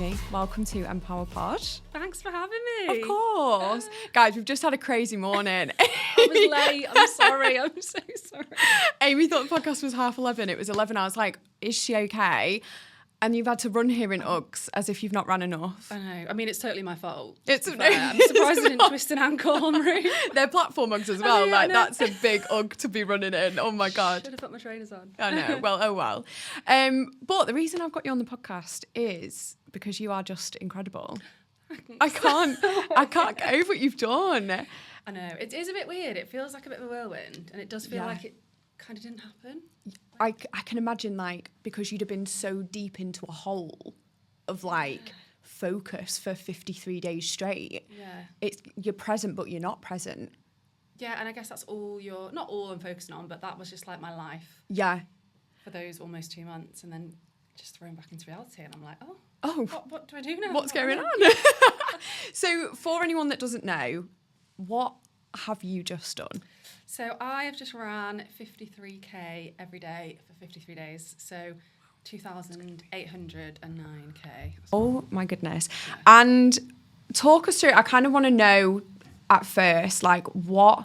Amy, welcome to Empower Pod. Thanks for having me. Of course. Guys, we've just had a crazy morning. I was late. I'm sorry. I'm so sorry. Amy thought the podcast was 11:30. It was 11. I was like, is she okay? And you've had to run here in Uggs as if you've not ran enough. I know. I mean, it's totally my fault. I'm surprised I didn't twist an ankle on route. They're platform Uggs as well. I know. That's a big Ugg to be running in. Oh my God. Should have put my trainers on. I know. Well, oh well. But the reason I've got you on the podcast is because you are just incredible. I can't get over what you've done. I know. It is a bit weird. It feels like a bit of a whirlwind, and it does feel like it kind of didn't happen. I can imagine, like, because you'd have been so deep into a hole of like focus for 53 days straight. Yeah. You're present, but you're not present. Yeah, and I guess that's not all I'm focusing on, but that was just like my life. Yeah. For those almost 2 months, and then just thrown back into reality, and I'm like, what do I do now? What's going on? So, for anyone that doesn't know, what have you just done? So I have just ran 53k every day for 53 days. So 2,809k. Oh my goodness. Yeah. And talk us through, I kind of want to know at first, like, what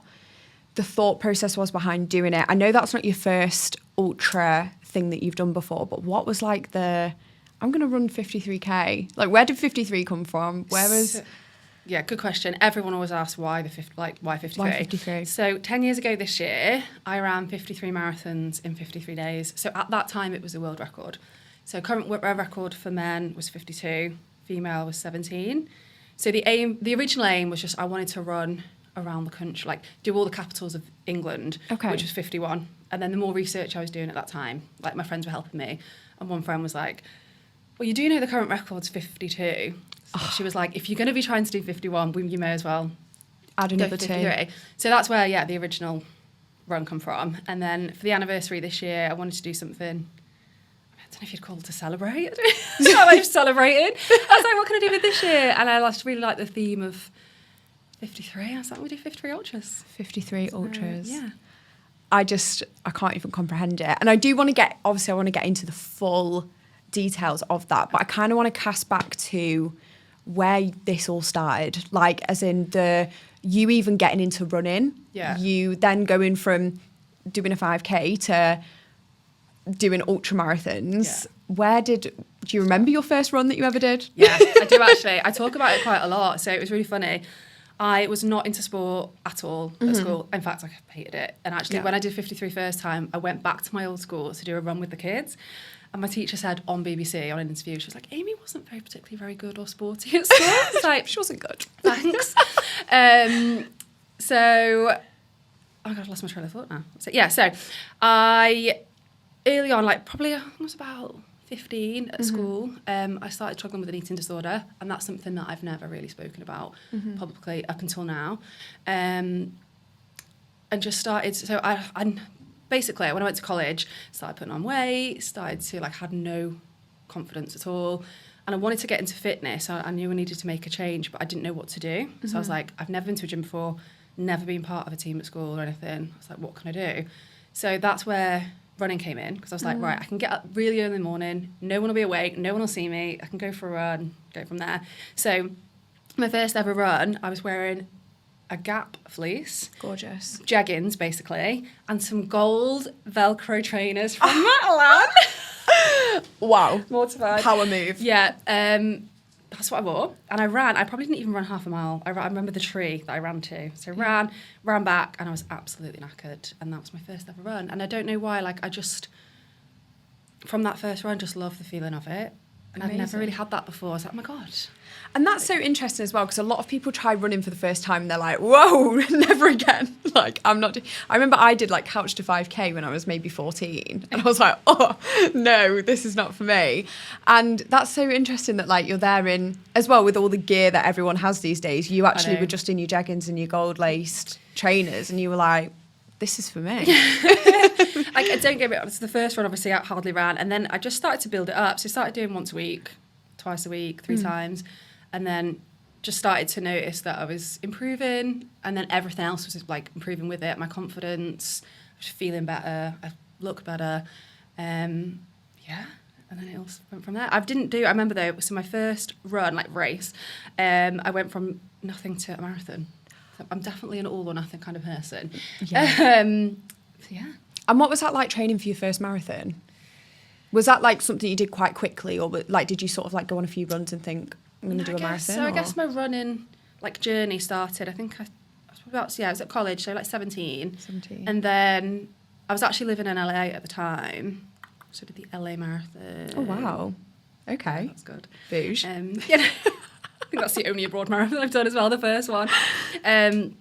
the thought process was behind doing it. I know that's not your first ultra thing that you've done before, but what was like I'm going to run 53k? Like, where did 53 come from? Yeah, good question. Everyone always asks why 53? Why 53? So 10 years ago this year, I ran 53 marathons in 53 days. So at that time, it was a world record. So current record for men was 52, female was 17. So the original aim was just I wanted to run around the country, like do all the capitals of England, which was 51. And then the more research I was doing at that time, like my friends were helping me, and one friend was like, well, you do know the current record's 52. So she was like, if you're going to be trying to do 51, you may as well add another 2. So that's where, the original run come from. And then for the anniversary this year, I wanted to do something, I don't know if you'd call it to celebrate. I've celebrated. I was like, what can I do with this year? And I really like the theme of 53. I was like, we do 53 ultras. 53 ultras. Yeah. I can't even comprehend it. And I do want to get into the full details of that, but I kind of want to cast back to where this all started, like as in you even getting into running, you then going from doing a 5k to doing ultra marathons. Do you remember your first run that you ever did? Yeah, I do actually. I talk about it quite a lot, so it was really funny. I was not into sport at all at school. In fact, I hated it. And actually, when I did 53 first time, I went back to my old school to do a run with the kids. And my teacher said on BBC, on an interview, she was like, Amy wasn't particularly very good or sporty at school. I was like, she wasn't good. Thanks. Oh God, I lost my train of thought now. So I, early on, like probably I was about 15 at school, I started struggling with an eating disorder, and that's something that I've never really spoken about publicly up until now. And just started, so I basically, when I went to college, started putting on weight, started to had no confidence at all. And I wanted to get into fitness. I knew I needed to make a change, but I didn't know what to do. So I was like, I've never been to a gym before, never been part of a team at school or anything. I was like, what can I do? So that's where running came in, because I was like, right, I can get up really early in the morning, no one will be awake, no one will see me, I can go for a run, go from there. So my first ever run, I was wearing a Gap fleece. Gorgeous. Jeggings, basically, and some gold Velcro trainers from Matalan. Wow. Mortified. Power move. Yeah, that's what I wore. And I ran. I probably didn't even run half a mile. I remember the tree that I ran to. So ran back, and I was absolutely knackered. And that was my first ever run. And I don't know why, from that first run, just loved the feeling of it. And I've never really had that before. I was like, oh my God. And that's so interesting as well, because a lot of people try running for the first time and they're like, whoa, never again. I'm not. I remember I did couch to 5k when I was maybe 14. And I was like, oh, no, this is not for me. And that's so interesting that you're there in, as well, with all the gear that everyone has these days. You actually were just in your jeggings and your gold laced trainers, and you were like, this is for me. Don't get me wrong, the first run obviously I hardly ran, and then I just started to build it up. So I started doing once a week, twice a week, 3 times, and then just started to notice that I was improving, and then everything else was improving with it. My confidence, I was feeling better, I looked better. And then it all went from there. I remember though, so my first run, like race, I went from nothing to a marathon. So I'm definitely an all or nothing kind of person. Yeah. So yeah. And what was that like training for your first marathon? Was that like something you did quite quickly, or like did you sort of like go on a few runs and think, I'm going to do a marathon? So I guess my running like journey started, I think I was about, I was at college, so like 17. And then I was actually living in LA at the time. So I did the LA Marathon. Oh, wow. Okay. Yeah, that's good. Bouge. Yeah, I think that's the only abroad marathon I've done as well, the first one. What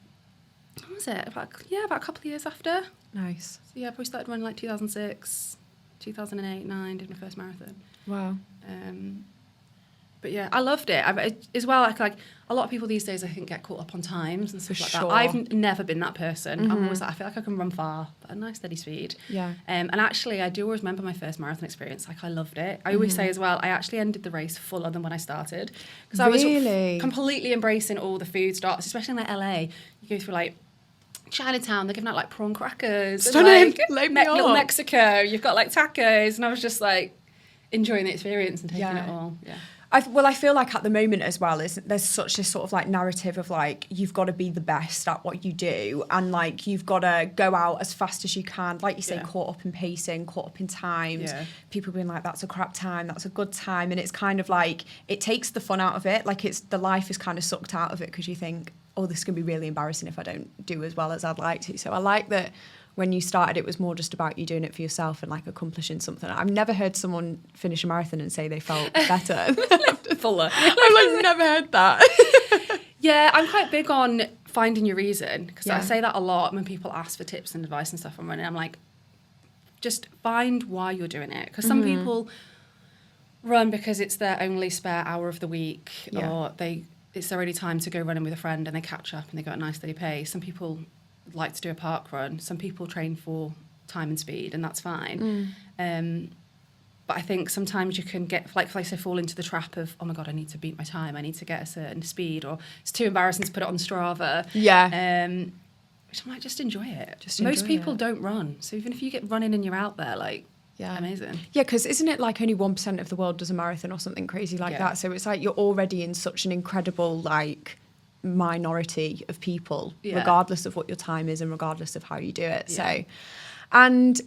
was it? About a couple of years after. Nice. So yeah, I probably started running like 2006, 2008, 9, did my first marathon. Wow. But yeah, I loved it. As well, like a lot of people these days, I think, get caught up on times and stuff like that. I've never been that person. I'm always like, I feel like I can run far, but at a nice steady speed. Yeah. And actually, I do always remember my first marathon experience. Like, I loved it. I always say as well, I actually ended the race fuller than when I started. Because I was completely embracing all the food stops, especially in like LA. You go through like Chinatown, they're giving out like prawn crackers. Stunning. And, like, little Mexico, you've got like tacos. And I was just like enjoying the experience and taking it all. Yeah. I feel like at the moment as well, there's such this sort of like narrative of like, you've got to be the best at what you do. And like, you've got to go out as fast as you can. Like you say, caught up in pacing, caught up in times. Yeah. People being like, that's a crap time, that's a good time. And it's kind of like, it takes the fun out of it. Like the life is kind of sucked out of it because you think, oh, this is going to be really embarrassing if I don't do as well as I'd like to. So I like that when you started, it was more just about you doing it for yourself and like accomplishing something. I've never heard someone finish a marathon and say they felt better. Fuller. I've like never heard that. Yeah, I'm quite big on finding your reason because I say that a lot when people ask for tips and advice and stuff on running. I'm like, just find why you're doing it. Because some people run because it's their only spare hour of the week or it's their only time to go running with a friend and they catch up and they go at a nice steady pace. Some people like to do a park run. Some people train for time and speed, and that's fine. But I think sometimes you can get, like I say, fall into the trap of, oh my God, I need to beat my time. I need to get a certain speed, or it's too embarrassing to put it on Strava. Yeah. Which I'm like, just enjoy it. Most people don't run. So even if you get running and you're out there, like, amazing. Yeah, because isn't it like only 1% of the world does a marathon or something crazy like that? So it's like you're already in such an incredible, like, minority of people, regardless of what your time is and regardless of how you do it. So, and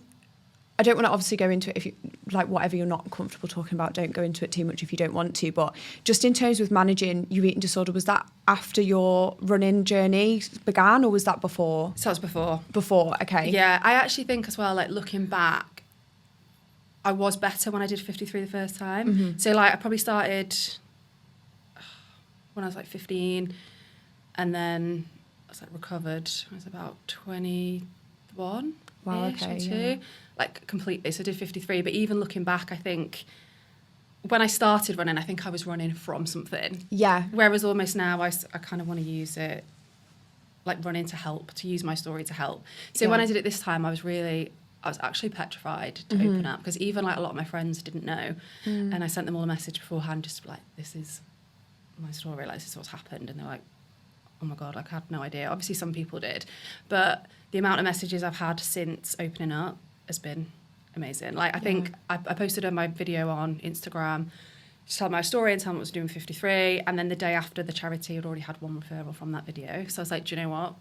I don't want to obviously go into it if you like whatever you're not comfortable talking about, don't go into it too much if you don't want to, but just in terms with managing your eating disorder, was that after your running journey began or was that before? So it was before. Okay. Yeah, I actually think as well, like looking back, I was better when I did 53 the first time. So like I probably started when I was like 15 and then I was like recovered I was about 21. Wow, okay. Yeah. Like completely. So I did 53. But even looking back, I think when I started running, I think I was running from something. Yeah. Whereas almost now I kind of want to use it, like running to help, to use my story to help. So when I did it this time, I was actually petrified to open up because even like a lot of my friends didn't know. And I sent them all a message beforehand just like, this is my story, like this is what's happened. And they're like, oh my God, like I had no idea. Obviously some people did. But the amount of messages I've had since opening up has been amazing. Like I think I posted my video on Instagram, just telling my story and telling what I was doing 53, and then the day after the charity had already had one referral from that video. So I was like, do you know what?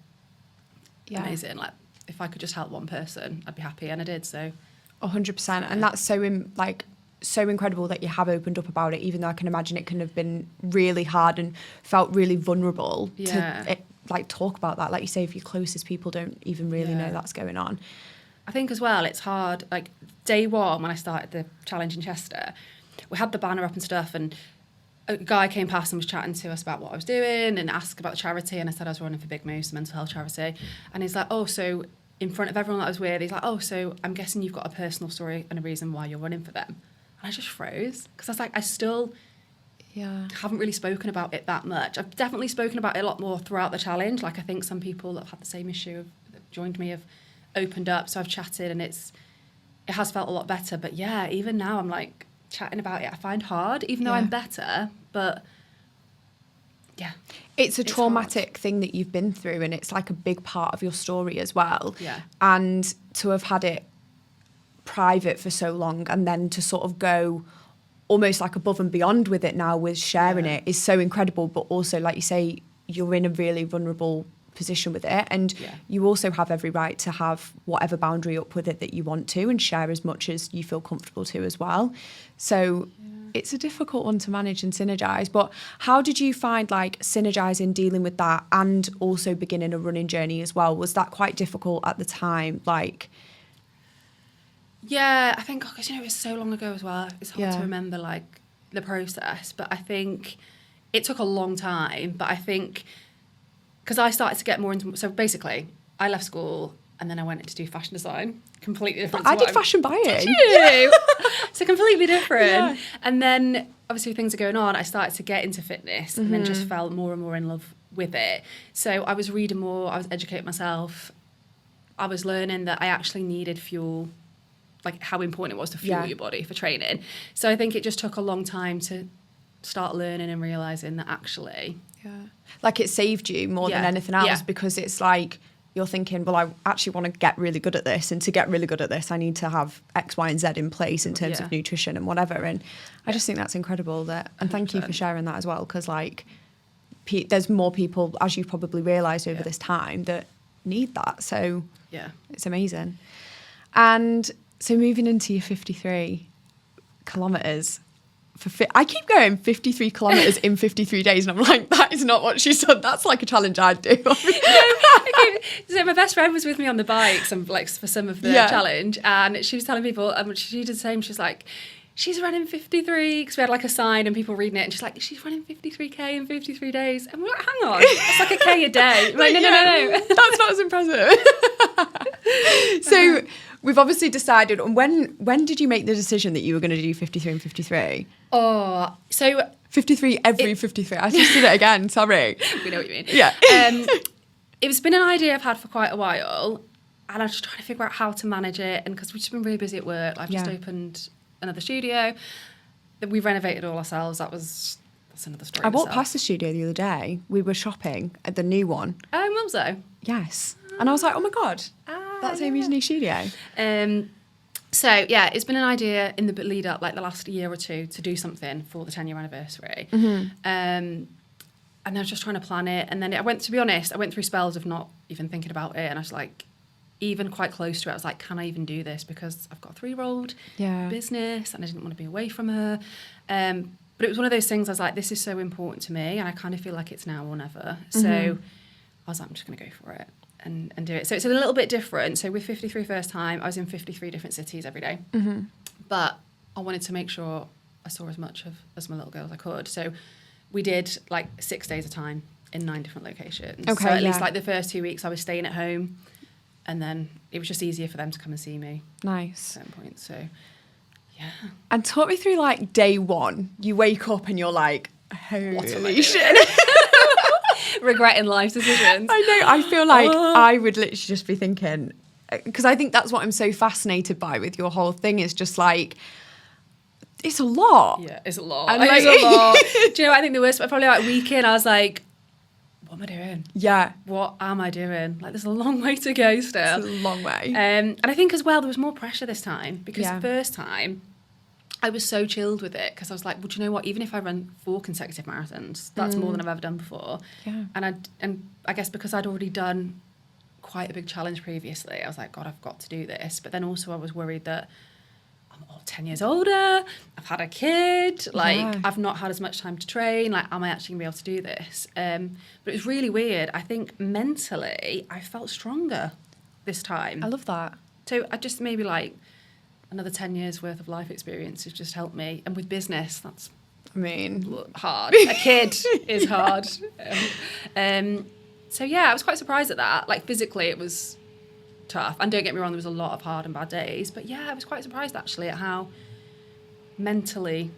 Yeah. Amazing. Like if I could just help one person, I'd be happy, and I did. So 100%, and that's so incredible that you have opened up about it, even though I can imagine it can have been really hard and felt really vulnerable to talk about that. Like you say, if your closest people don't even really know that's going on. I think as well, it's hard. Like day one, when I started the challenge in Chester, we had the banner up and stuff, and a guy came past and was chatting to us about what I was doing and asked about the charity, and I said I was running for Big Moose, a mental health charity, and he's like, oh, so in front of everyone that I was with, he's like, oh, so I'm guessing you've got a personal story and a reason why you're running for them. And I just froze because I was like, I still haven't really spoken about it that much. I've definitely spoken about it a lot more throughout the challenge. Like I think some people that have had the same issue that joined me have opened up, so I've chatted and it has felt a lot better. But yeah, even now I'm like chatting about it, I find hard, even though I'm better. But yeah, it's a traumatic thing that you've been through, and it's like a big part of your story as well. Yeah, and to have had it private for so long, and then to sort of go almost like above and beyond with it now with sharing it is so incredible. But also, like you say, you're in a really vulnerable position with it, and you also have every right to have whatever boundary up with it that you want to, and share as much as you feel comfortable to as well. So it's a difficult one to manage and synergize. But how did you find like synergizing, dealing with that, and also beginning a running journey as well? Was that quite difficult at the time? Like, yeah, I think because it was so long ago as well. It's hard to remember like the process, but I think it took a long time. But I think because I started to get more into, so basically I left school and then I went to do fashion design, completely different. I did fashion buying. Did you? So completely different. And then obviously things are going on. I started to get into fitness and then just fell more and more in love with it. So I was reading more, I was educating myself. I was learning that I actually needed fuel, like how important it was to fuel your body for training. So I think it just took a long time to start learning and realising that actually... Like it saved you more than anything else, because it's like you're thinking, well, I actually want to get really good at this, and to get really good at this I need to have X, Y and Z in place in terms of nutrition and whatever. And I just think that's incredible, that, and thank you for sharing that as well, because like there's more people, as you've probably realised over this time, that need that. So it's amazing. And so moving into your 53 kilometres, I keep going 53 kilometres in 53 days, and I'm like, that is not what she's done. That's like a challenge I'd do. So my best friend was with me on the bike, for some of the challenge, and she was telling people, and she did the same. She's like, she's running 53, because we had like a sign and people reading it, and she's like, she's running 53k in 53 days. And we're like, hang on, it's like a k a day. I'm like, no. That's not as impressive. So we've obviously decided, and when did you make the decision that you were going to do 53 and 53? Oh, so 53 every 53. I just did it again, sorry. We know what you mean. Yeah. It's been an idea I've had for quite a while, and I'm just trying to figure out how to manage it. And because we've just been really busy at work, I've just opened another studio that we've renovated all ourselves. That's another story. I walked past the studio the other day. We were shopping at the new one. Mumso? Yes. And I was like, oh my God, that's Amy's new studio. So, yeah, it's been an idea in the lead up, like the last year or two, to do something for the 10-year anniversary. And I was just trying to plan it. And then I went through spells of not even thinking about it. And I was like, even quite close to it, I was like, can I even do this? Because I've got a 3-year-old business and I didn't want to be away from her. But it was one of those things I was like, this is so important to me. And I kind of feel like it's now or never. So I was like, I'm just going to go for it and do it. So it's a little bit different. So with 53 first time, I was in 53 different cities every day. But I wanted to make sure I saw as much as my little girl as I could. So we did like 6 days a time in 9 different locations. Okay, so at least like the first 2 weeks I was staying at home, and then it was just easier for them to come and see me. Nice. At certain points. So yeah. And talk me through like day one. You wake up and you're like, holy shit. Regretting life decisions. I know. I feel like I would literally just be thinking, because I think that's what I'm so fascinated by with your whole thing, is just like, it's a lot. Yeah, it's a lot. And It's a lot. Do you know what I think the worst? Probably like week in, I was like, what am I doing? Yeah. What am I doing? Like, there's a long way to go still. It's a long way. And I think as well, there was more pressure this time, because the first time I was so chilled with it, because I was like, well, do you know what? Even if I run 4 consecutive marathons, that's more than I've ever done before. Yeah. And I guess because I'd already done quite a big challenge previously, I was like, God, I've got to do this. But then also I was worried that 10 years older, I've had a kid, I've not had as much time to train, like, am I actually gonna be able to do this? But it was really weird. I think mentally I felt stronger this time. I love that. So I just maybe like another 10 years worth of life experience has just helped me. And with business, that's hard. A kid is hard. So yeah, I was quite surprised at that. Like physically it was tough, and don't get me wrong, there was a lot of hard and bad days, but yeah, I was quite surprised actually at how mentally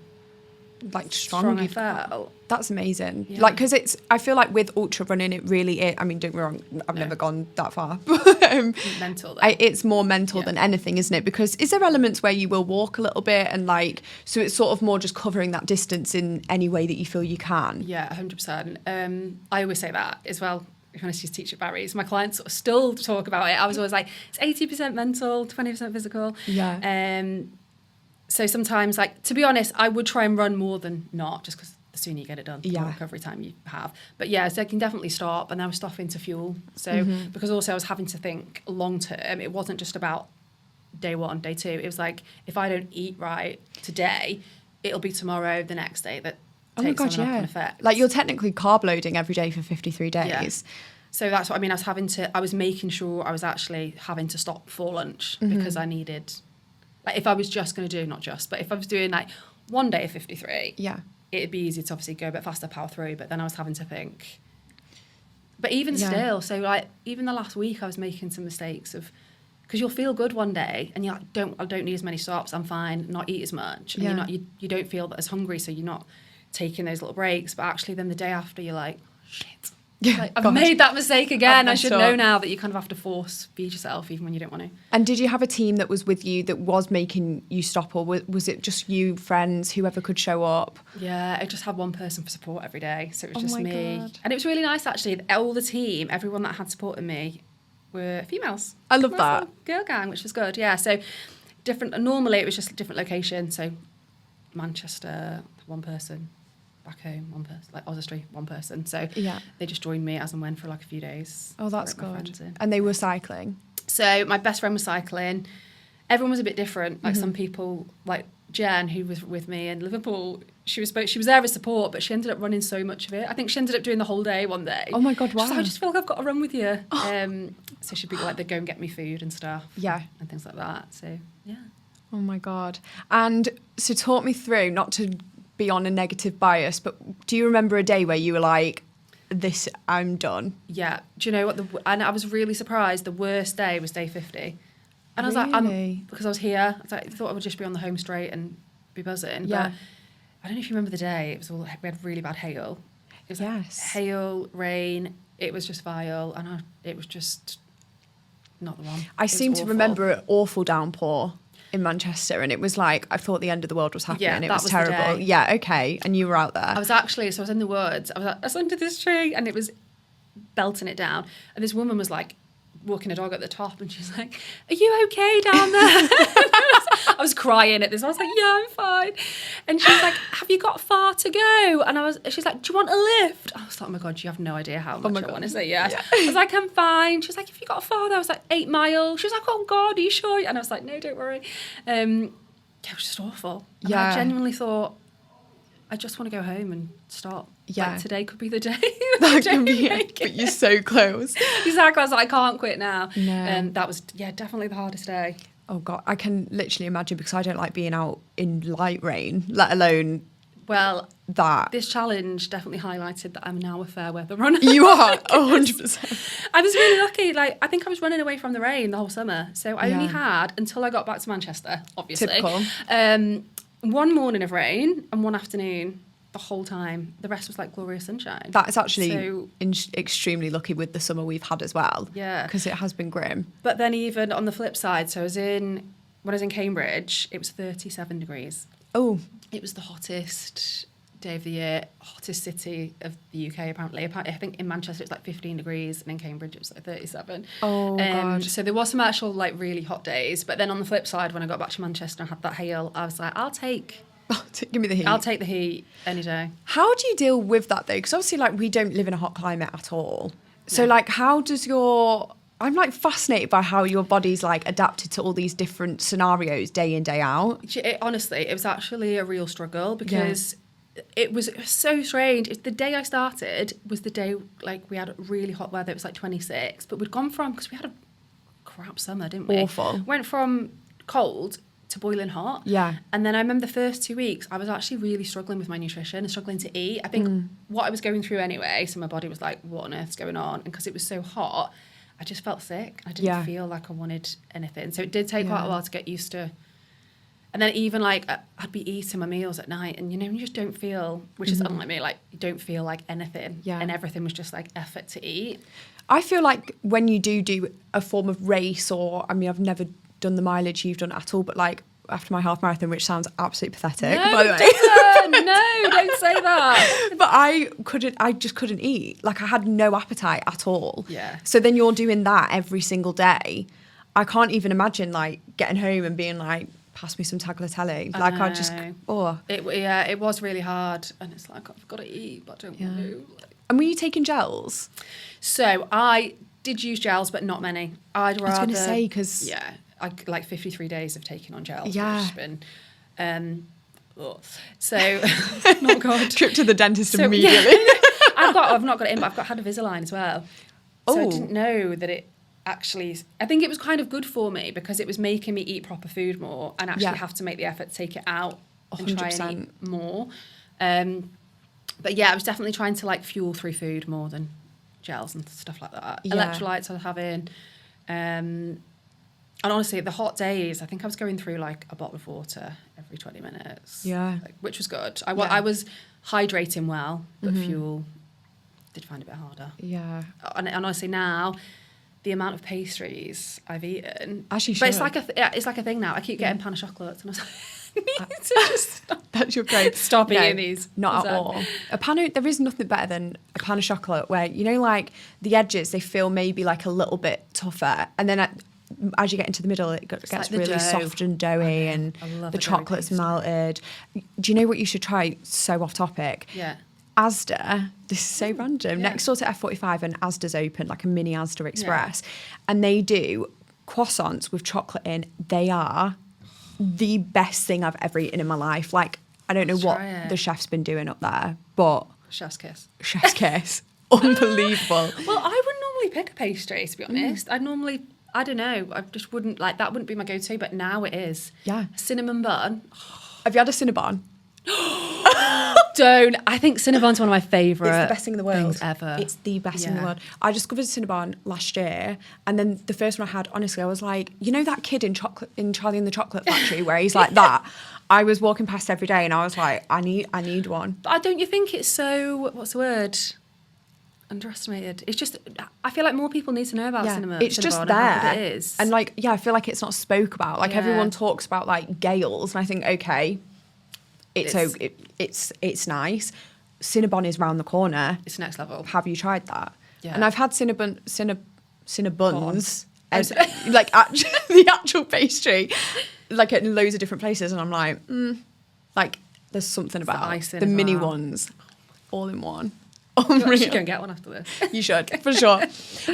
like strong I felt. That's amazing. Like, because I feel like with ultra running it really is, I mean, don't get me wrong, I've never gone that far, but mental though. It's more mental than anything, isn't it? Because is there elements where you will walk a little bit, and like, so it's sort of more just covering that distance in any way that you feel you can? Yeah, 100%. I always say that as well. if I used to teach at Barry's, my clients sort of still talk about it. I was always like, it's 80% mental, 20% physical. Yeah. So sometimes, like, to be honest, I would try and run more than not, just because the sooner you get it done, the more recovery time you have. But yeah, so I can definitely stop, and I was stopping to fuel. So because also I was having to think long term, it wasn't just about day one, day two. It was like, if I don't eat right today, it'll be tomorrow, the next day that takes on a knock-on effect. Like, you're technically carb loading every day for 53 days. Yeah. So that's what I mean. I was making sure I was actually having to stop for lunch because I needed, like, if I was just going to do, not just, but if I was doing like one day of 53, it'd be easy to obviously go a bit faster, power through, but then I was having to think. But even still, so like, even the last week I was making some mistakes of, because you'll feel good one day and you're like, I don't need as many stops, I'm fine, not eat as much. And you don't feel as hungry, so you're not taking those little breaks. But actually then the day after you're like, shit. Yeah, like, I've made that mistake again. I should know now that you kind of have to force feed yourself even when you don't want to. And did you have a team that was with you that was making you stop, or was it just you, friends, whoever could show up? Yeah, I just had one person for support every day. So it was just me. God. And it was really nice, actually. All the team, everyone that had supported me were females. I love that. Girl gang, which was good. Yeah, so normally it was just a different location. So Manchester, one person. Back home, one person, like Oswestry, one person. So they just joined me as and when for like a few days. Oh, that's good. And they were cycling? So my best friend was cycling. Everyone was a bit different. Like some people, like Jen, who was with me in Liverpool, she was there as support, but she ended up running so much of it. I think she ended up doing the whole day one day. Oh my God, wow. She's like, I just feel like I've got to run with you. So she'd be like, they'd go and get me food and stuff. Yeah. And things like that. So, yeah. Oh my God. And so talk me through, not to be on a negative bias, but do you remember a day where you were like, this, I'm done? Yeah. Do you know what? And I was really surprised. The worst day was day 50. And I was like, because I was here, I thought I would just be on the home straight and be buzzing. Yeah. But I don't know if you remember the day. We had really bad hail. It was like hail, rain. It was just vile, and it was just not the one. I seem to remember an awful downpour in Manchester, and it was like, I thought the end of the world was happening. Yeah, it was terrible. Yeah, okay. And you were out there. I was in the woods. I was under this tree, and it was belting it down. And this woman was like walking a dog at the top, and she's like, "Are you okay down there?" I was crying at this. I was like, "Yeah, I'm fine." And she was like, "Have you got far to go?" And she's like, "Do you want a lift?" I was like, "Oh my God, you have no idea how much I want to say yes." Yeah. I was like, "I'm fine." She was like, "Have you got far there?" I was like, 8 miles. She was like, "Oh God, are you sure?" And I was like, "No, don't worry." It was just awful. And I genuinely thought, I just want to go home and stop. Yeah. Like, today could be the day. That can be it, but you're so close. Exactly. I was like, I can't quit now. No. And that was, definitely the hardest day. Oh God, I can literally imagine, because I don't like being out in light rain, let alone that. This challenge definitely highlighted that I'm now a fair weather runner. You are, 100%. I was really lucky. Like, I think I was running away from the rain the whole summer. So I only had, until I got back to Manchester, obviously. Typical. One morning of rain and one afternoon the whole time. The rest was like glorious sunshine. That is actually extremely lucky with the summer we've had as well. Yeah. Because it has been grim. But then even on the flip side, so when I was in Cambridge, it was 37 degrees. Oh. It was the hottest day of the year, hottest city of the UK apparently. I think in Manchester it's like 15 degrees, and in Cambridge it was like 37. Oh God. So there was some actual like really hot days, but then on the flip side, when I got back to Manchester and had that hail, I was like, give me the heat. I'll take the heat any day. How do you deal with that though? Because obviously, like, we don't live in a hot climate at all. So like, how does I'm like fascinated by how your body's like adapted to all these different scenarios day in, day out. Honestly, it was actually a real struggle, because it was so strange. The day I started was the day, like, we had really hot weather. It was like 26, but we'd gone from, because we had a crap summer, didn't we? Awful. Went from cold to boiling hot. Yeah. And then I remember the first 2 weeks, I was actually really struggling with my nutrition and struggling to eat. I think what I was going through anyway, so my body was like, what on earth's going on? And because it was so hot, I just felt sick. I didn't feel like I wanted anything. So it did take quite a while to get used to. And then even like, I'd be eating my meals at night, and you just don't feel, which is unlike me, like, you don't feel like anything. Yeah. And everything was just like effort to eat. I feel like when you do a form of race, or, I mean, I've never done the mileage you've done at all, but like after my half marathon, which sounds absolutely pathetic, No, by the way. no, don't say that. But I just couldn't eat. Like I had no appetite at all. Yeah. So then you're doing that every single day. I can't even imagine like getting home and being like, pass me some tagliatelle. Like I just, It was really hard, and it's like I've got to eat, but I don't want to. And were you taking gels? So I did use gels, but not many. I was going to say, because... Yeah, I like 53 days of taking on gels. Yeah. Which has been... so, not good. Trip to the dentist immediately. Yeah. I've not got it in, but I've had Invisalign as well. So I didn't know that it actually... I think it was kind of good for me because it was making me eat proper food more and actually have to make the effort to take it out 100%. And try and eat more. But yeah, I was definitely trying to like fuel through food more than gels and stuff like that. Yeah. Electrolytes I was having. And honestly, the hot days, I think I was going through like a bottle of water every 20 minutes. Yeah. Which was good. I was hydrating well, but fuel did find it a bit harder. Yeah. And honestly now, the amount of pastries I've eaten. As you should. But it's like a thing now. I keep getting pan of chocolates and I was like, I need to just stop. That's your brain. Stop eating these. Not at all. There is nothing better than a pan of chocolate where, you know, like the edges, they feel maybe like a little bit tougher. And then as you get into the middle, it gets like really dough. soft and doughy and the chocolate's melted. Do you know what you should try? So off topic. Yeah. Asda, this is so random. Next door to F45 and Asda's open, like a mini Asda Express. And they do croissants with chocolate in. They are the best thing I've ever eaten in my life. Like, I don't know what the chef's been doing up there, but... Chef's kiss. Chef's kiss. Unbelievable. Well, I wouldn't normally pick a pastry, to be honest. I don't know, I just wouldn't, like, that wouldn't be my go-to, but now it is. Yeah. Cinnamon bun. Have you had a Cinnabon? Don't. I think Cinnabon's one of my favourite It's the best thing in the world. things ever. It's the best thing in the world. I discovered Cinnabon last year, and then the first one I had, honestly, I was like, you know that kid in Charlie and the Chocolate Factory where he's like that? I was walking past every day and I was like, I need one. But don't you think it's so, what's the word? Underestimated. It's just, I feel like more people need to know about cinnamon. It's just Cinnabon there. And how good it is. And like, I feel like it's not spoke about. Like everyone talks about like Gales, and I think, okay, it's nice. Cinnabon is round the corner. It's next level. Have you tried that? Yeah. And I've had Cinnabuns, as, like the actual pastry, like at loads of different places, and I'm like there's something about the mini ones, all in one. You should go and get one after this. You should, for sure.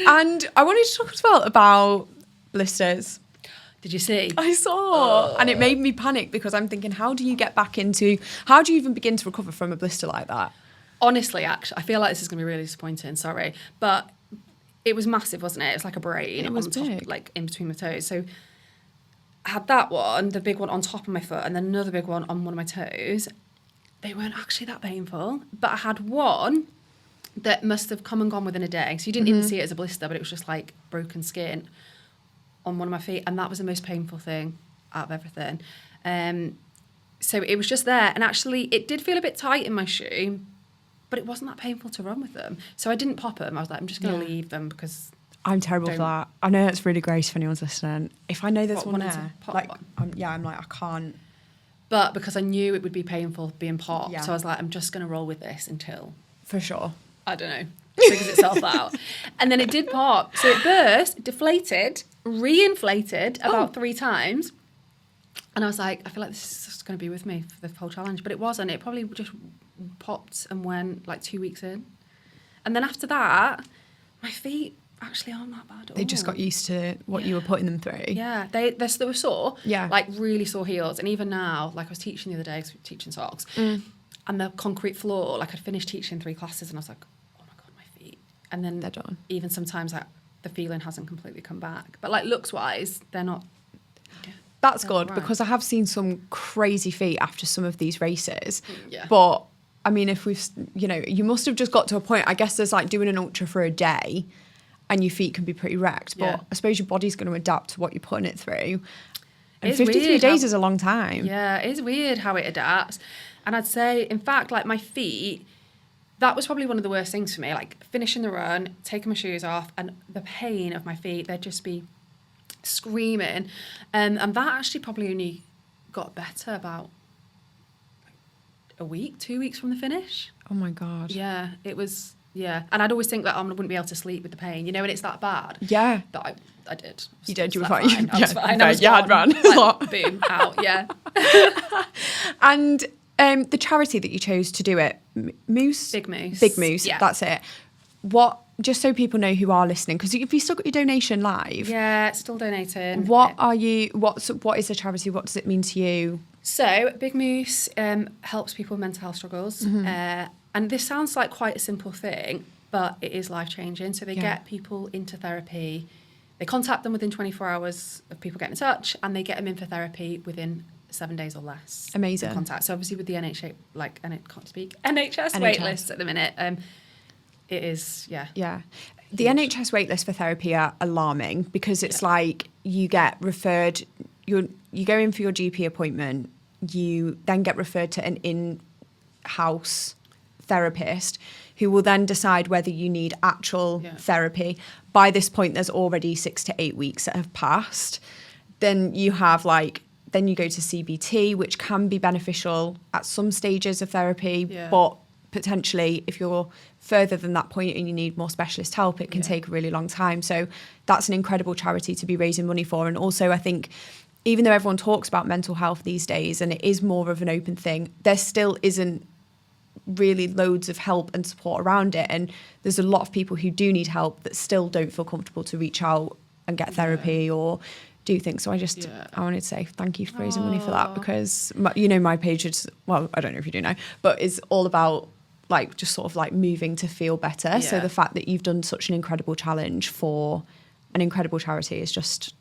And I wanted to talk as well about blisters. Did you see? I saw. And it made me panic because I'm thinking, how do you even begin to recover from a blister like that? Honestly, actually, I feel like this is going to be really disappointing, sorry. But it was massive, wasn't it? It was like a brain It was on top, big. like in between my toes. So I had that one, the big one on top of my foot, and then another big one on one of my toes. They weren't actually that painful. But I had one that must have come and gone within a day. So you didn't even see it as a blister, but it was just like broken skin on one of my feet, and that was the most painful thing out of everything. So it was just there, and actually it did feel a bit tight in my shoe, but it wasn't that painful to run with them. So I didn't pop them. I was like, I'm just going to leave them because... I'm terrible for that. I know it's really gross if anyone's listening. If I know there's one there, like, one. I'm like, I can't. But because I knew it would be painful being popped, so I was like, I'm just going to roll with this until... For sure. I don't know, figures itself out. And then it did pop. So it burst, deflated, re-inflated about 3 times. And I was like, I feel like this is just going to be with me for the whole challenge. But it wasn't. It probably just popped and went like 2 weeks in. And then after that, my feet actually aren't that bad at all. They just got used to what you were putting them through. Yeah, they were sore. Yeah. Like really sore heels. And even now, like I was teaching the other day, 'cause we were teaching socks, and the concrete floor, like I'd finished teaching 3 classes and I was like, oh my God, my feet. And then they're done. Even sometimes like the feeling hasn't completely come back. But like looks wise, they're not. That's good because I have seen some crazy feet after some of these races. Yeah. But I mean, if we've, you must have just got to a point, I guess there's like doing an ultra for a day and your feet can be pretty wrecked. But I suppose your body's going to adapt to what you're putting it through. And 53 days is a long time. Yeah, it is weird how it adapts. And I'd say, in fact, like my feet, that was probably one of the worst things for me. Like finishing the run, taking my shoes off, and the pain of my feet, they'd just be screaming. And that actually probably only got better about a week, 2 weeks from the finish. Oh my God. Yeah, it was. Yeah, and I'd always think that I wouldn't be able to sleep with the pain, and it's that bad. Yeah. But I did. You did, you were Slept fine. I was fine. I was you had gone. run. Boom, out, yeah. And the charity that you chose to do it, Moose? Big Moose. Big Moose, Yeah. that's it. What, just so people know who are listening, because if you still got your donation live, Yeah, still donating. what is the charity? What does it mean to you? So, Big Moose helps people with mental health struggles. And this sounds like quite a simple thing, but it is life-changing. So they get people into therapy. They contact them within 24 hours of people getting in touch, and they get them in for therapy within 7 days or less. Amazing. Contact. So obviously with the NHS waitlist at the minute, it is, yeah. Yeah. The NHS waitlist for therapy are alarming because it's like you get referred, you go in for your GP appointment, you then get referred to an in-house therapist who will then decide whether you need actual therapy. By this point, there's already 6 to 8 weeks that have passed. Then you have then you go to CBT, which can be beneficial at some stages of therapy, but potentially if you're further than that point and you need more specialist help, it can take a really long time. So that's an incredible charity to be raising money for. And also I think even though everyone talks about mental health these days and it is more of an open thing, there still isn't really loads of help and support around it, and there's a lot of people who do need help that still don't feel comfortable to reach out and get therapy or do things. So I wanted to say thank you for raising money for that, because my page is, well, I don't know if you do know, but is all about just sort of moving to feel better. So the fact that you've done such an incredible challenge for an incredible charity is just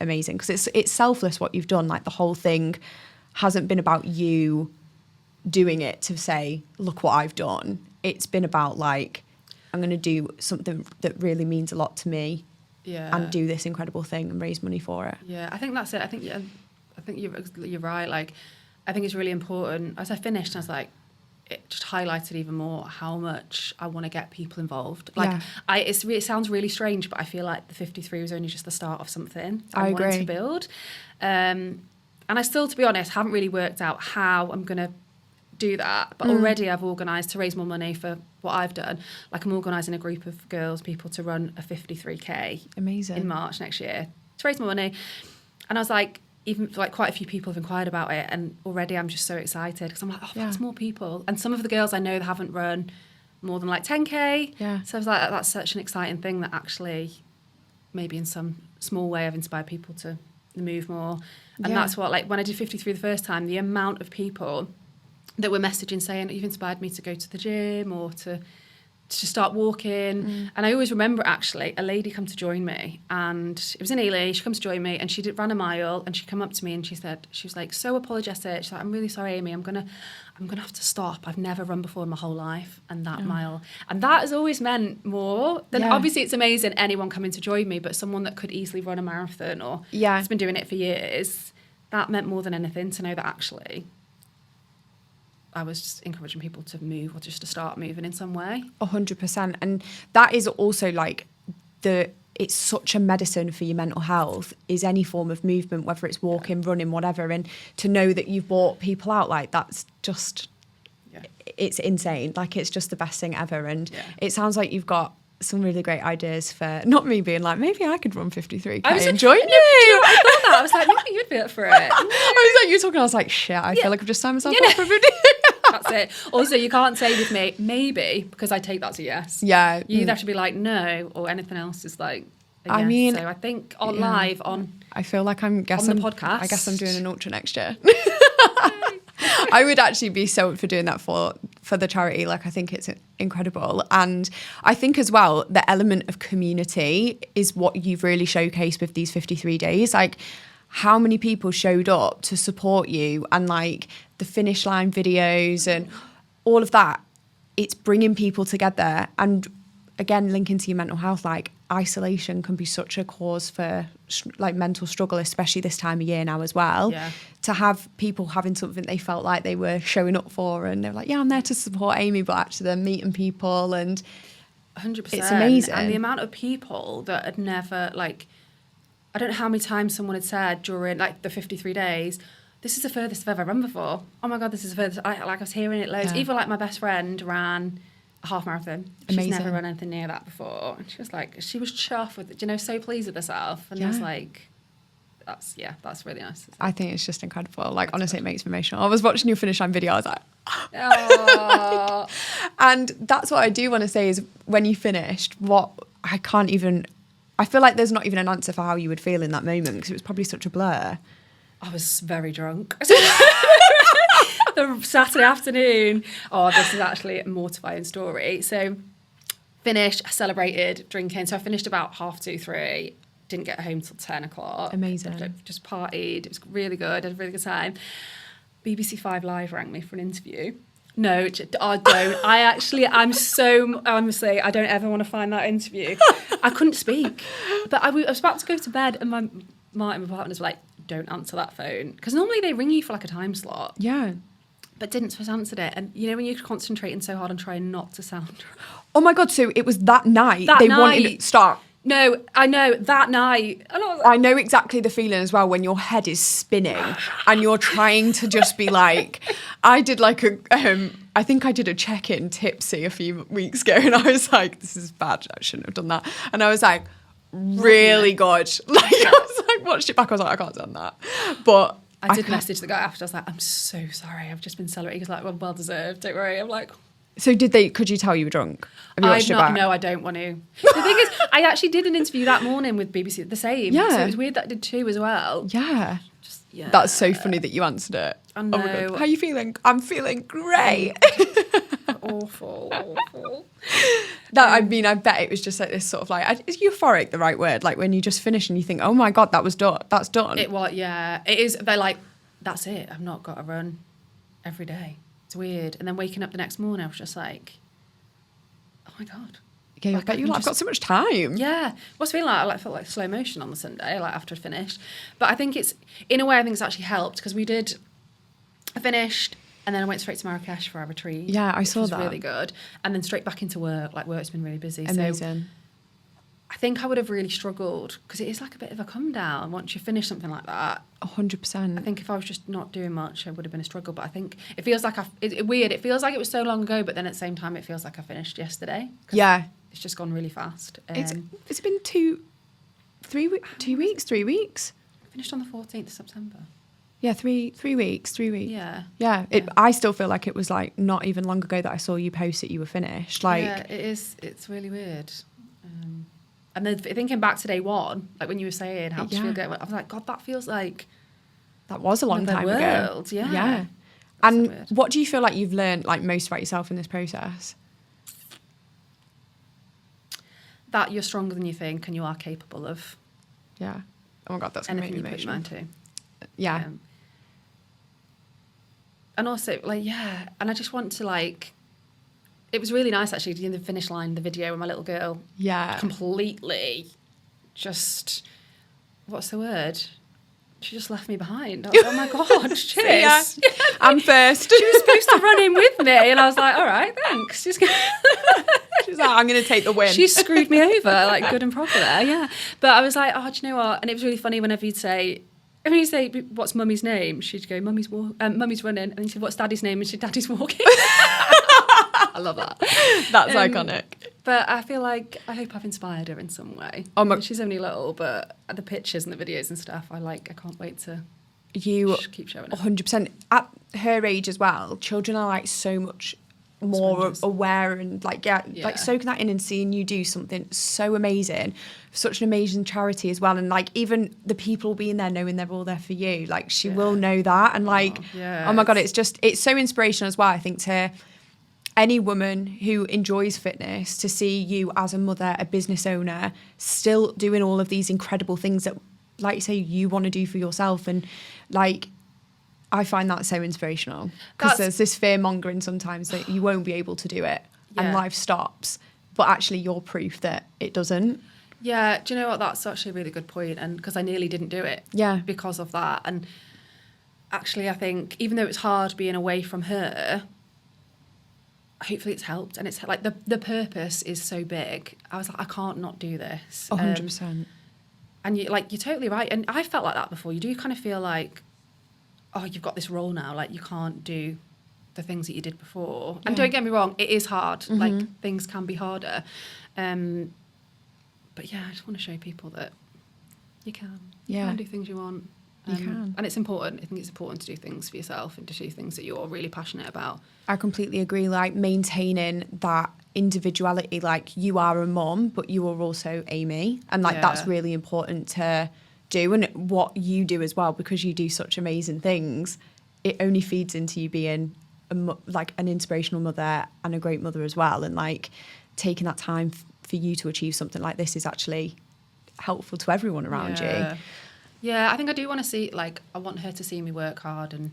amazing, because it's selfless what you've done. The whole thing hasn't been about you doing it to say, look what I've done. It's been about I'm going to do something that really means a lot to me, and do this incredible thing and raise money for it. Yeah, I think that's it. I think you're right. I think it's really important. As I finished, I was it just highlighted even more how much I want to get people involved. It sounds really strange, but I feel like the 53 was only just the start of something I wanted to build. And I still, to be honest, haven't really worked out how I'm going to do that, but already I've organised to raise more money for what I've done. I'm organising a group of people to run a 53k amazing in March next year to raise more money. And I was even quite a few people have inquired about it, and already I'm just so excited because I'm that's more people. And some of the girls I know that haven't run more than 10k. So I was that's such an exciting thing that actually maybe in some small way I've inspired people to move more. And that's what when I did 53 the first time, the amount of people that were messaging saying, you've inspired me to go to the gym or to start walking. And I always remember actually a lady come to join me, and it was in Ely. She comes to join me and she ran a mile, and she came up to me and she was so apologetic. She's I'm really sorry, Amy, I'm gonna have to stop. I've never run before in my whole life, and that mile. And that has always meant more than obviously it's amazing anyone coming to join me, but someone that could easily run a marathon or has been doing it for years, that meant more than anything to know that actually I was just encouraging people to move or just to start moving in some way. 100%. And that is also it's such a medicine for your mental health, is any form of movement, whether it's walking, running, whatever. And to know that you've brought people out, that's just, it's insane. It's just the best thing ever. And it sounds like you've got some really great ideas for, not me being maybe I could run 53k and join you. I thought that. I was maybe you'd be up for it. I was you're talking, I was shit, I feel like I've just signed myself up for 50. That's it. Also, you can't say with me, maybe, because I take that as a yes. Yeah. You either have to be no, or anything else is a yes. I mean, so I think live on I feel like on the podcast. I guess I'm doing an ultra next year. I would actually be so up for doing that for the charity. I think it's incredible. And I think as well, the element of community is what you've really showcased with these 53 days. How many people showed up to support you, and the finish line videos and all of that. It's bringing people together. And again, linking to your mental health, isolation can be such a cause for mental struggle, especially this time of year now as well. To have people having something they felt like they were showing up for, and they're I'm there to support Amy, but actually they're meeting people, and 100%. It's amazing. And the amount of people that had never I don't know how many times someone had said during the 53 days, this is the furthest I've ever run before. Oh my God, this is the furthest. I was hearing it loads. Yeah. Even like my best friend ran a half marathon. Amazing. She's never run anything near that before. And she was chuffed with it, you know, so pleased with herself. And I was like, that's really nice. I think it's just incredible. Like, honestly, it makes me emotional. I was watching your finish line video. I was like, oh. And that's what I do want to say is when you finished, I feel like there's not even an answer for how you would feel in that moment because it was probably such a blur. I was very drunk. The Saturday afternoon. Oh, this is actually a mortifying story. So, finished, I celebrated drinking. So, I finished about 2:30, 3. Didn't get home till 10 o'clock. Amazing. Just partied. It was really good. Had a really good time. BBC 5 Live rang me for an interview. No, I don't. Honestly, I don't ever want to find that interview. I couldn't speak. But I was about to go to bed and my partners were like, don't answer that phone. Because normally they ring you for like a time slot. Yeah. But didn't, so I answered it. And you know when you're concentrating so hard on trying not to sound... Oh my God, so it was that night wanted to start. No, I know, that night. I know exactly the feeling as well when your head is spinning and you're trying to just be like, I did like I think I did a check-in tipsy a few weeks ago and I was like, this is bad, I shouldn't have done that. And I was like, really good. Like, I was like, watched it back, I was like, I can't have done that. But I did message the guy after, I was like, I'm so sorry, I've just been celebrating. He was like, well deserved, don't worry. I'm like... So could you tell you were drunk? Have you watched it back? No, I don't want to. The thing is, I actually did an interview that morning with BBC, the same. Yeah. So it was weird that I did 2 as well. Yeah. Yeah. That's so funny that you answered it. I know. Oh my God. How are you feeling? I'm feeling great. Awful. I bet it was just like this sort of like, is euphoric the right word? Like when you just finish and you think, oh my God, that's done. It was, yeah. It is, they're like, that's it. I've not got to run every day. It's weird. And then waking up the next morning, I was just like, oh my God. Yeah, Like, I bet I've got so much time. Yeah. What's feeling like? I felt like slow motion on the Sunday, like after I finished. But I think in a way, I think it's actually helped because I finished and then I went straight to Marrakesh for our retreat. Yeah, I saw that. Which was really good. And then straight back into work. Like work's been really busy. Amazing. So I think I would have really struggled because it is like a bit of a come down once you finish something like that. 100%. I think if I was just not doing much, it would have been a struggle. But I think it feels like it's weird. It feels like it was so long ago, but then at the same time, it feels like I finished yesterday. Yeah. It's just gone really fast. It's been 2 weeks. Finished on the 14th of September. Yeah, 3 weeks. Yeah. Yeah. I still feel like it was like not even long ago that I saw you post that you were finished. Like, yeah, it is. It's really weird. And then thinking back to day one, like when you were saying how to feel good, I was like, God, that feels like that was a long time ago. Yeah. Yeah. And so what do you feel like you've learned like most about yourself in this process? That you're stronger than you think and you are capable of. Yeah. Oh my God, that's going to make me anything you put your mind to. Yeah. And also, like, yeah. And I just want to, like... It was really nice, actually, in the finish line, the video with my little girl. Yeah. Completely just... What's the word? She just left me behind. I was like, oh, my God, cheers. Yeah. I'm first. She was supposed to run in with me. And I was like, all right, thanks. She's like, I'm going to take the win. She screwed me over, like, good and proper there, yeah. But I was like, oh, do you know what? And it was really funny whenever you'd say... When you say, what's Mummy's name? She'd go, Mummy's running. And then she'd, what's Daddy's name? And she'd, Daddy's walking. I love that. That's iconic. But I feel like, I hope I've inspired her in some way. She's only little, but the pictures and the videos and stuff, I can't wait to keep showing it. 100%. At her age as well, children are like so much more aware and like soaking that in and seeing you do something so amazing, such an amazing charity as well, and like even the people being there knowing they're all there for you, like she will know that, and like oh my God, it's so inspirational as well, I think, to any woman who enjoys fitness, to see you as a mother, a business owner, still doing all of these incredible things that, like you say, you want to do for yourself. And like I find that so inspirational, because there's this fear mongering sometimes that you won't be able to do it and life stops, but actually you're proof that it doesn't. Yeah, do you know what? That's actually a really good point, and because I nearly didn't do it because of that. And actually, I think even though it's hard being away from her, hopefully it's helped, and it's like the purpose is so big. I was like, I can't not do this. 100%. And you're totally right. And I felt like that before. You do kind of feel like, oh, you've got this role now, like you can't do the things that you did before. And don't get me wrong, it is hard. Like things can be harder. But yeah, I just want to show people that you can. You can do things you want. You can. And it's important. I think it's important to do things for yourself and to do things that you're really passionate about. I completely agree. Like maintaining that individuality, like you are a mum, but you are also Amy. And like that's really important to do. And what you do as well, because you do such amazing things, it only feeds into you being like an inspirational mother and a great mother as well. And like taking that time for you to achieve something like this is actually helpful to everyone around you. Yeah, I think I do want to see, like, I want her to see me work hard and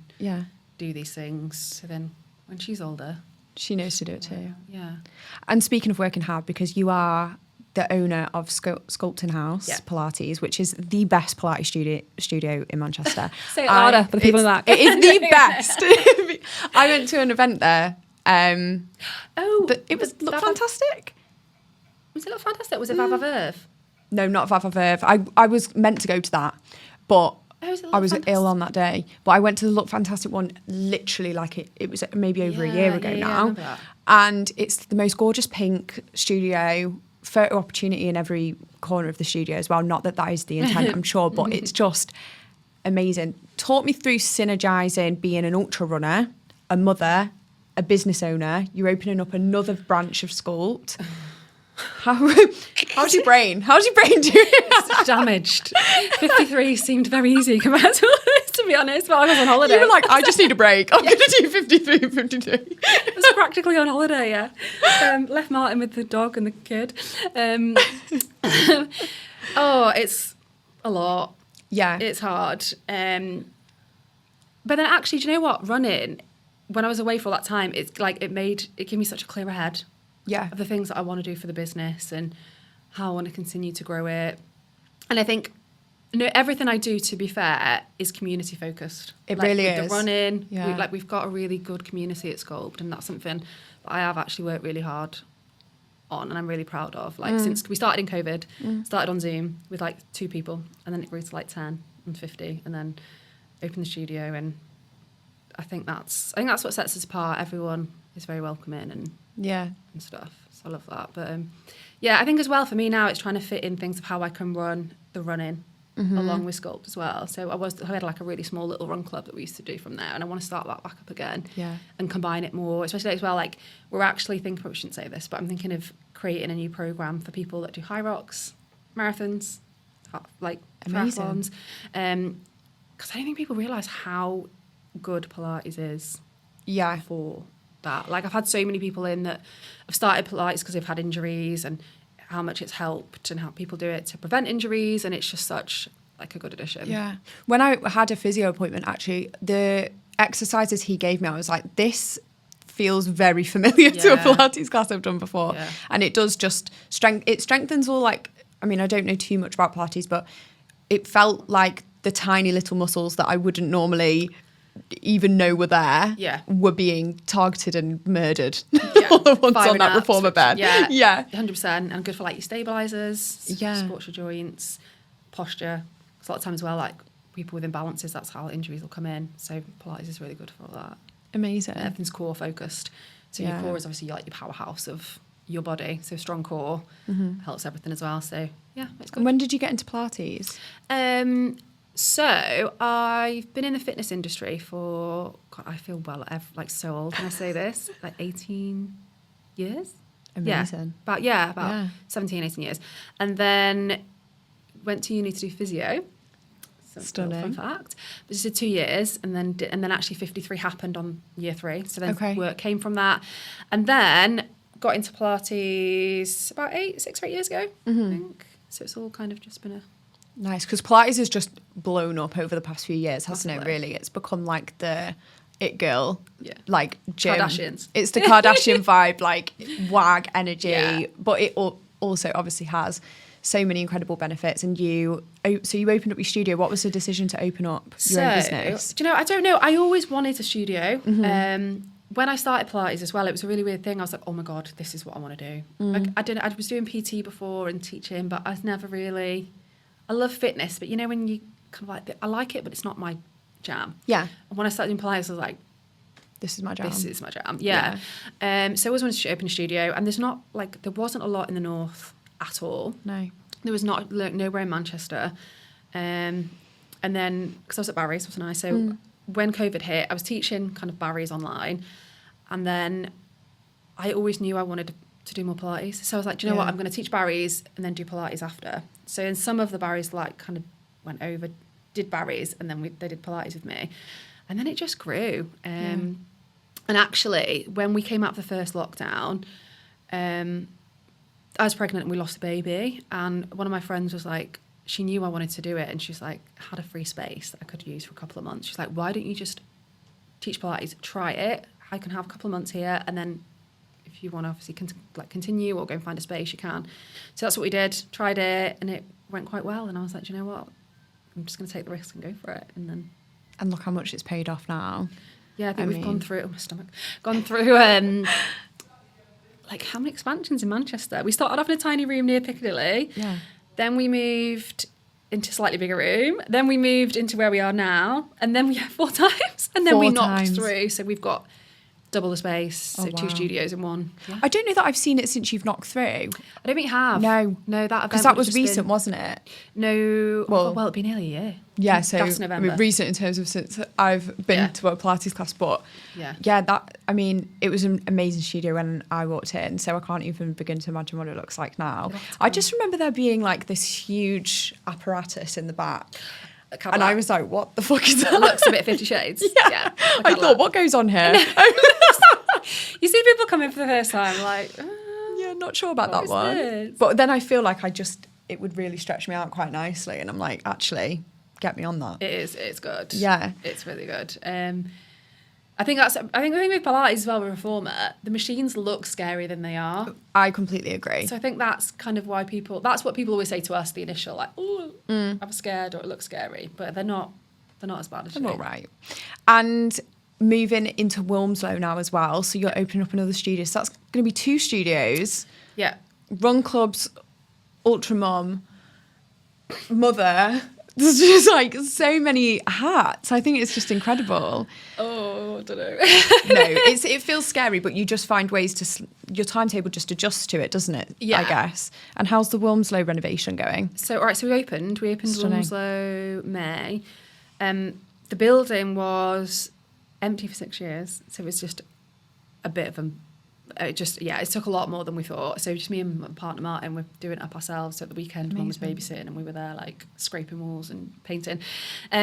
do these things. So then when she's older, she knows to do it too. Yeah. And speaking of working hard, because you are the owner of Sculpting House Pilates, which is the best Pilates studio in Manchester. Say it louder for the people in the back. It is the best. I went to an event there. But it looked fantastic. Was it look fantastic? Was it Vava Verve? No, not Vava Verve. I was meant to go to that, but I was ill on that day. But I went to the Look Fantastic one literally like it was maybe over a year ago now. And it's the most gorgeous pink studio, photo opportunity in every corner of the studio as well. Not that is the intent, I'm sure, but it's just amazing. Taught me through synergising being an ultra runner, a mother, a business owner. You're opening up another branch of Sculpt. How's your brain? How's your brain doing? It's damaged. 53 seemed very easy compared to all this, to be honest, but I was on holiday. You were like, I just need a break. I'm going to do 53 and 52. I was practically on holiday, yeah. Left Martin with the dog and the kid. It's a lot. Yeah. It's hard. But then actually, do you know what? Running, when I was away for all that time, it's like it gave me such a clearer head. Yeah. Of the things that I want to do for the business and how I want to continue to grow it. And I think everything I do, to be fair, is community focused. It really is. The running, we've got a really good community at Sculpt, and that's something that I have actually worked really hard on and I'm really proud of. Like since we started in COVID, started on Zoom with like 2 people, and then it grew to like 10 and 50, and then opened the studio. And I think that's what sets us apart. Everyone is very welcoming and stuff. So I love that. But I think as well for me now it's trying to fit in things of how I can run the running along with Sculpt as well. So I had like a really small little run club that we used to do from there, and I want to start that back up again and combine it more, especially as well. Like we're actually thinking, probably shouldn't say this, but I'm thinking of creating a new program for people that do high rocks, marathons, like triathlons, because I don't think people realise how good Pilates is for that. Like I've had so many people in that have started Pilates because they've had injuries, and how much it's helped and how people do it to prevent injuries, and it's just such like a good addition. Yeah. When I had a physio appointment, actually, the exercises he gave me, I was like, this feels very familiar to a Pilates class I've done before. Yeah. And it does just it strengthens all, like, I mean, I don't know too much about Pilates, but it felt like the tiny little muscles that I wouldn't normally even know were there were being targeted and murdered all at once on that reformer bed. Yeah, 100%. And good for like your stabilizers, supports your joints, posture. Because a lot of times as well, like people with imbalances, that's how injuries will come in. So Pilates is really good for all that. Amazing. Everything's core focused. So your core is obviously like your powerhouse of your body. So strong core helps everything as well. So it's good. And when did you get into Pilates? So I've been in the fitness industry for, God, I feel like so old when I say this, like 18 years. Amazing. About 17, 18 years. And then went to uni to do physio. Stunning. Fun fact. But just did 2 years, and then actually 53 happened on year 3. So then work came from that. And then got into Pilates about 6 or 8 years ago, I think. So it's all kind of just been a... Nice, because Pilates has just blown up over the past few years, hasn't it, really? It's become like the it girl, like gym. Kardashians. It's the Kardashian vibe, like wag energy, but it also obviously has so many incredible benefits. And you opened up your studio. What was the decision to open up your own business? Do you know, I don't know. I always wanted a studio. When I started Pilates as well, it was a really weird thing. I was like, oh my God, this is what I want to do. Like I was doing PT before and teaching, but I was never really... I love fitness, but you know when you kind of like, I like it, but it's not my jam. Yeah. And when I started doing Pilates, I was like, This is my jam. this is my jam. Yeah. So I always wanted to open a studio, and there wasn't a lot in the north at all. No. There was not nowhere in Manchester. And then, because I was at Barry's, wasn't I? So when COVID hit, I was teaching kind of Barry's online. And then I always knew I wanted to do more Pilates. So I was like, do you know what? I'm going to teach Barry's and then do Pilates after. So in some of the Barry's, like, kind of went over, did Barry's, and then they did Pilates with me. And then it just grew. And actually, when we came out of the first lockdown, I was pregnant and we lost a baby. And one of my friends was like, she knew I wanted to do it. And she's like, had a free space that I could use for a couple of months. She's like, why don't you just teach Pilates? Try it. I can have a couple of months here. And then if you want to obviously continue or go and find a space, you can. So that's what we did. Tried it and it went quite well. And I was like, do you know what? I'm just going to take the risk and go for it. And look how much it's paid off now. Yeah, I think we've gone through, gone through, like, how many expansions in Manchester? We started off in a tiny room near Piccadilly. Yeah. Then we moved into a slightly bigger room. Then we moved into where we are now. And then we had 4 times. And then we knocked through. So we've got double the space, so 2 studios in one. Yeah. I don't know that I've seen it since you've knocked through. I don't think you have. No, that event because that was recent, wasn't it? No. Well, it'd been nearly a year. Yeah, so that's November. Recent in terms of since I've been to a Pilates class, but it was an amazing studio when I walked in, so I can't even begin to imagine what it looks like now. I just remember there being like this huge apparatus in the back. And I was like, what the fuck is that? It looks a bit 50 Shades. Yeah. I thought, what goes on here? You see people come in for the first time, like, yeah, not sure about that one. This? But then I feel like it would really stretch me out quite nicely. And I'm like, actually, get me on that. It is, it's good. Yeah. It's really good. I think the thing with Pilates as well with Reformer, the machines look scarier than they are. I completely agree. So I think that's kind of why that's what people always say to us, the initial, like, oh, I'm scared or it looks scary. But they're not as bad as you. They're all right. And moving into Wilmslow now as well. So you're opening up another studio. So that's going to be 2 studios. Yeah. Run clubs, Ultra Mum, Mother. There's just like so many hats. I think it's just incredible. Oh, I don't know. No, it feels scary, but you just find ways to your timetable just adjusts to it, doesn't it? Yeah. I guess. And how's the Wilmslow renovation going? So we opened Stunning. Wilmslow May. The building was empty for 6 years, so it was just a bit of it took a lot more than we thought. So just me and my partner Martin were doing it up ourselves. So at the weekend, Mum was babysitting and we were there like scraping walls and painting.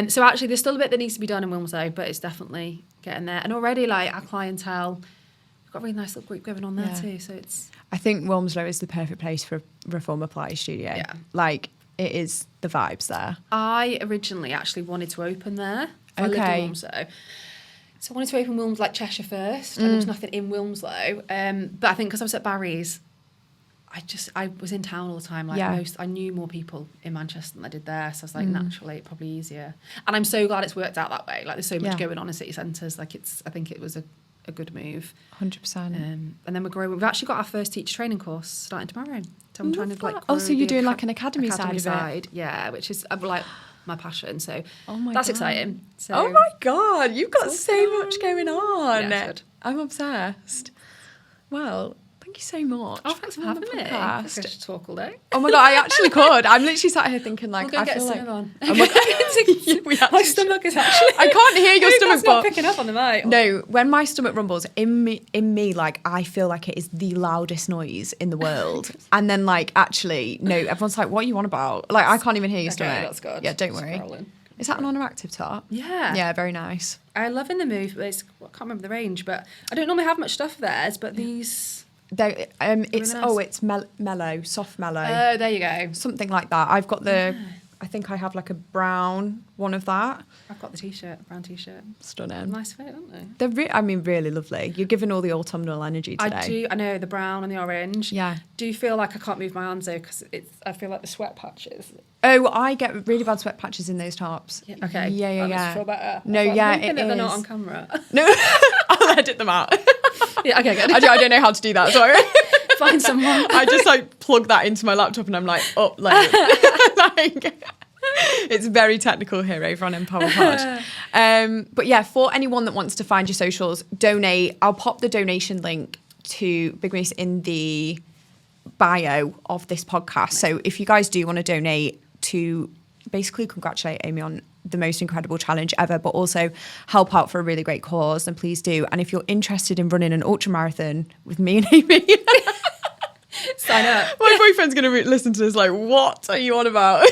So actually there's still a bit that needs to be done in Wilmslow, but it's definitely getting there. And already like our clientele, we've got a really nice little group going on there too. So I think Wilmslow is the perfect place for a Reformer Pilates studio. Yeah. Like it is the vibes there. I originally actually wanted to open there. I lived in Wilmslow. So I wanted to open Wilmslow, like Cheshire first, and there was nothing in Wilmslow. But I think because I was at Barry's, I was in town all the time. I knew more people in Manchester than I did there. So I was like, naturally, probably easier. And I'm so glad it's worked out that way. Like there's so much going on in city centres. Like I think it was a good move. 100%. And then we're growing. We've actually got our first teacher training course starting tomorrow. So I'm trying to like. Oh, so you're doing like an academy side of it? Yeah, which is like my passion. So that's God. exciting. So, oh my God, you've got so much going on. Yeah, it's good. I'm obsessed. Well, thank you so much. Oh, thanks for having me. I should talk all day. Oh my God, I actually could. I'm literally sat here thinking like, we'll go I get feel like, on. Oh my God. My stomach is actually. I can't hear your stomach. It's not picking up on the mic. No, when my stomach rumbles in me, like I feel like it is the loudest noise in the world. And then like actually, no, everyone's like, "What are you on about?" Like I can't even hear your stomach. That's good. Yeah, don't worry. Is that an on-active top? Yeah. Yeah, very nice. I love in the move. I can't remember the range, but I don't normally have much stuff of theirs. But these. It's nice. It's mellow, soft mellow. Oh, there you go. Something like that. I've got the. I think I have like a brown one of that. I've got the t-shirt, brown t-shirt. Stunning. Nice fit, aren't they? They're really lovely. You're giving all the autumnal energy today. I do. I know the brown and the orange. Yeah. Do feel like I can't move my arms though because I feel like the sweat patches. Oh, I get really bad sweat patches in those tops. Yeah, okay. Yeah. That feel better. No, yeah, it they're is. not on camera. No, I'll edit them out. Yeah, okay, good. I don't know how to do that. Sorry. Find someone. I just like plug that into my laptop and I'm like, like. It's very technical here over on Empower Pod. But yeah, for anyone that wants to find your socials, donate. I'll pop the donation link to Big Mace in the bio of this podcast. So if you guys do want to donate to basically congratulate Amy on the most incredible challenge ever, but also help out for a really great cause, then please do. And if you're interested in running an ultra marathon with me and Amy, sign up. My boyfriend's going to listen to this like, what are you on about?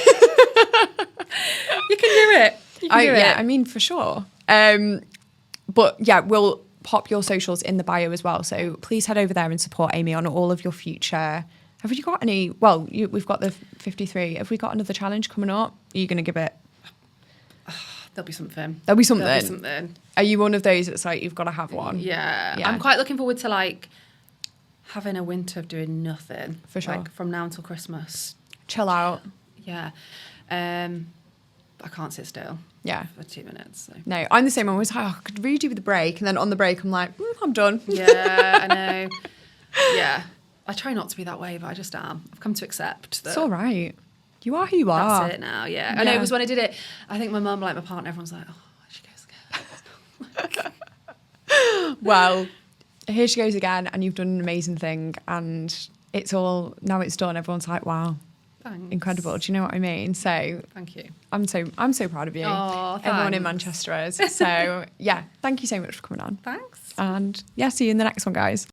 You can do it. You can do it. Yeah, I mean, for sure. But yeah, we'll pop your socials in the bio as well. So please head over there and support Amy on all of your future. Have you got any? Well, we've got the 53. Have we got another challenge coming up? Are you going to give it? There'll be something. There'll be something. There'll be something. Are you one of those that's like, you've got to have one? Yeah. I'm quite looking forward to like having a winter of doing nothing. For sure. Like from now until Christmas. Chill out. Yeah. I can't sit still. Yeah. For 2 minutes. So. No, I'm the same. I'm always like, I could really do with a break. And then on the break, I'm like, I'm done. Yeah, I know. Yeah. I try not to be that way, but I just am. I've come to accept that. It's all right. You are who you are. That's it now, yeah. I know, it was when I did it, I think my mum, like my partner, everyone's like, oh, she goes again. Well, here she goes again, and you've done an amazing thing, and now it's done. Everyone's like, wow. Thanks. Incredible. Do you know what I mean? So thank you. I'm so proud of you. Oh, everyone in thanks. Manchester is. So yeah, thank you so much for coming on. Thanks. And yeah, see you in the next one, guys.